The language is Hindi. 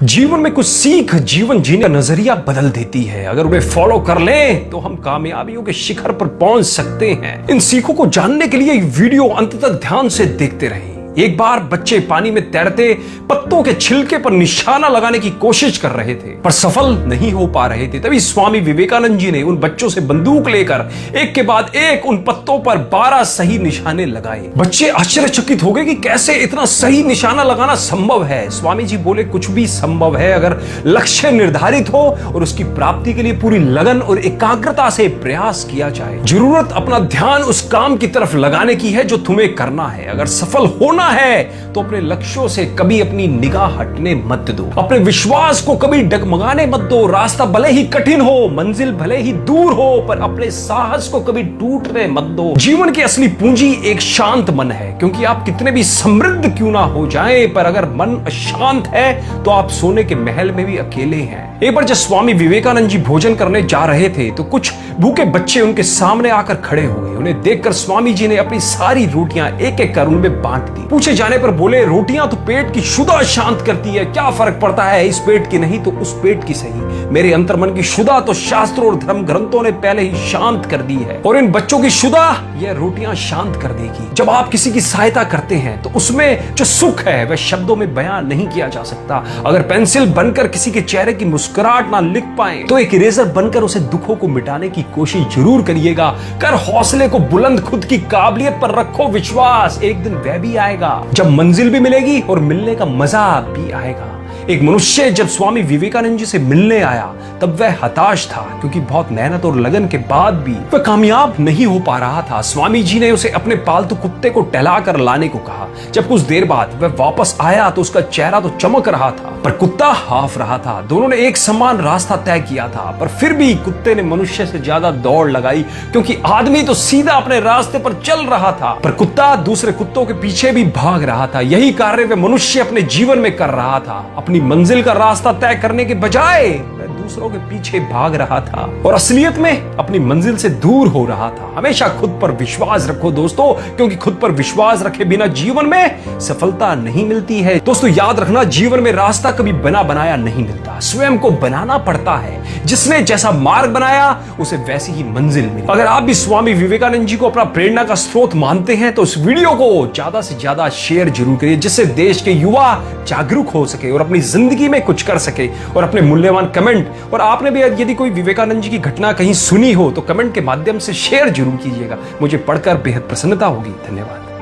जीवन में कुछ सीख जीवन जीने का नजरिया बदल देती है। अगर उन्हें फॉलो कर लें तो हम कामयाबियों के शिखर पर पहुंच सकते हैं। इन सीखों को जानने के लिए वीडियो अंत तक ध्यान से देखते रहें। एक बार बच्चे पानी में तैरते पत्तों के छिलके पर निशाना लगाने की कोशिश कर रहे थे, पर सफल नहीं हो पा रहे थे। तभी स्वामी विवेकानंद जी ने उन बच्चों से बंदूक लेकर एक के बाद एक उन पत्तों पर 12 सही निशाने लगाए। बच्चे आश्चर्यचकित हो गए कि कैसे इतना सही निशाना लगाना संभव है। स्वामी जी बोले, कुछ भी संभव है अगर लक्ष्य निर्धारित हो और उसकी प्राप्ति के लिए पूरी लगन और एकाग्रता से प्रयास किया जाए। जरूरत अपना ध्यान उस काम की तरफ लगाने की है जो तुम्हें करना है। अगर सफल होना है तो अपने लक्ष्यों से कभी अपनी निगाह हटने मत दो। अपने विश्वास को कभी डगमगाने मत दो। रास्ता भले ही कठिन हो, मंजिल भले ही दूर हो, पर अपने साहस को कभी टूटने मत दो। जीवन की असली पूंजी एक शांत मन है, क्योंकि आप कितने भी समृद्ध क्यों ना हो जाएं, पर अगर मन अशांत है तो आप सोने के महल में भी अकेले हैं। एक बार जब स्वामी विवेकानंद जी भोजन करने जा रहे थे तो कुछ भूखे बच्चे उनके सामने आकर खड़े हो गए। उन्हें देखकर स्वामी जी ने अपनी सारी रोटियां एक एक कर उनमें बांट दी। पूछे जाने पर बोले, रोटियां तो पेट की क्षुधा शांत करती है, क्या फर्क पड़ता है इस पेट की नहीं तो उस पेट की सही। मेरे अंतर्मन की क्षुधा तो शास्त्रों और धर्म ग्रंथों ने पहले ही शांत कर दी है, और इन बच्चों की क्षुधा यह रोटियां शांत कर देगी। जब आप किसी की सहायता करते हैं तो उसमें जो सुख है वह शब्दों में बयान नहीं किया जा सकता। अगर पेंसिल बनकर किसी के चेहरे की मुस्कुराहट ना लिख पाए तो एक इरेजर बनकर उसे दुखों को मिटाने की कोशिश जरूर करिएगा। कर हौसले को बुलंद, खुद की काबिलियत पर रखो विश्वास। एक दिन वह भी आएगा जब मंजिल भी मिलेगी और मिलने का मजा भी आएगा। एक मनुष्य जब स्वामी विवेकानंद जी से मिलने आया तब वह हताश था, क्योंकि बहुत मेहनत और लगन के बाद भी वह कामयाब नहीं हो पा रहा था। स्वामी जी ने उसे अपने पालतू कुत्ते को टहलाकर लाने को कहा। जब कुछ देर बाद वह वापस आया तो उसका चेहरा तो चमक रहा था, पर कुत्ता हाफ रहा था। दोनों ने एक समान रास्ता तय किया था, पर फिर भी कुत्ते ने मनुष्य से ज्यादा दौड़ लगाई, क्योंकि आदमी तो सीधा अपने रास्ते पर चल रहा था, पर कुत्ता दूसरे कुत्तों के पीछे भी भाग रहा था। यही कार्य वह मनुष्य अपने जीवन में कर रहा था। अपनी मंजिल का रास्ता तय करने के बजाय वह दूसरों के पीछे भाग रहा था और असलियत में अपनी मंजिल से दूर हो रहा था। हमेशा खुद पर विश्वास रखो दोस्तों, क्योंकि खुद पर विश्वास रखे बिना जीवन में सफलता नहीं मिलती है। दोस्तों याद रखना, जीवन में रास्ता कभी बना बनाया नहीं मिलता, स्वयं को बनाना पड़ता है। जिसने जैसा मार्ग बनाया उसे वैसी ही मंजिल मिली। अगर आप भी स्वामी विवेकानंद जी को अपना प्रेरणा का स्रोत मानते हैं तो इस वीडियो को ज्यादा से ज्यादा शेयर जरूर करिए, जिससे देश के युवा जागरूक हो सके और अपनी जिंदगी में कुछ कर सके। और अपने मूल्यवान कमेंट, और आपने भी यदि कोई विवेकानंद जी की घटना कहीं सुनी हो तो कमेंट के माध्यम से शेयर जरूर कीजिएगा। मुझे पढ़कर बेहद प्रसन्नता होगी। धन्यवाद।